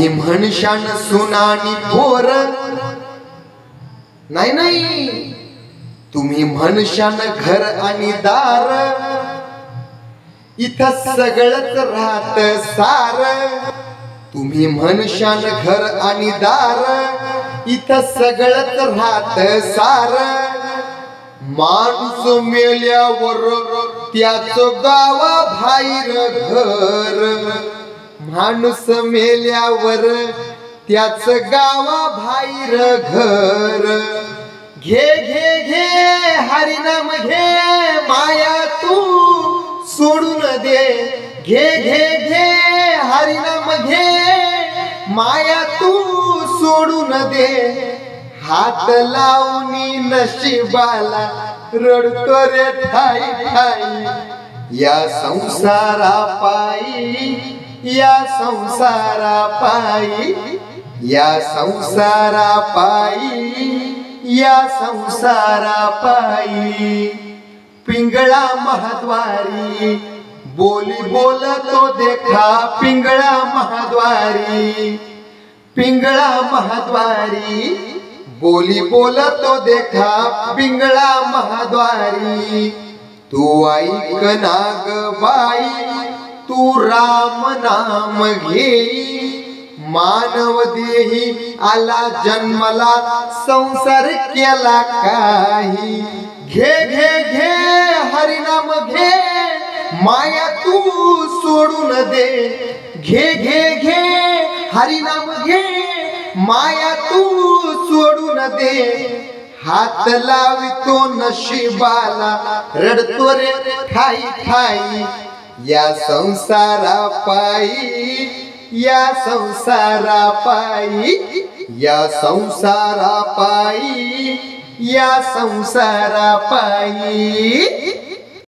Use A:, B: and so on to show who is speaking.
A: तुम्ही म्हणशान सुनानी पोर, नाही नाही, तुम्ही म्हणशान घर आणि दार, इथं सगळंच राहत सार. तुम्ही म्हणशान घर आणि दार, इथं सगळंच राहत सार. माणूस मेल्यावर त्याच गावा बाहेर घर, माणूस मेल्यावर त्याच गावा बाहेर घर. घे घे घे हरिनाम घे, माया तू सोडून दे. घे घे घे हरिनाम घे, माया तू सोडून दे. हात लावणी नशिबाला रडतो रे ठाई ठाई. या संसारा पायी, या संसारा पायी, या संसारा पायी, या संसारा पायी. पिंगळा महाद्वारी बोली बोलतो देखा, पिंगळा महाद्वारी, पिंगळा महाद्वारी बोली बोलतो देखा, पिंगळा महाद्वारी. तू ऐक ना ग बाई, तू राम नाम घे. मानव देही आला जन्मला, संसार केला काही. घे घे घे हरिनाम घे, माया तू सोडून दे. घे घे घे हरिनाम घे, माया तू सोडून दे. हात लावितो नशिबाला रडतो रे ठाई ठाई. या संसारा पायी, या संसारा पायी, या संसारा पायी, या संसारा पायी.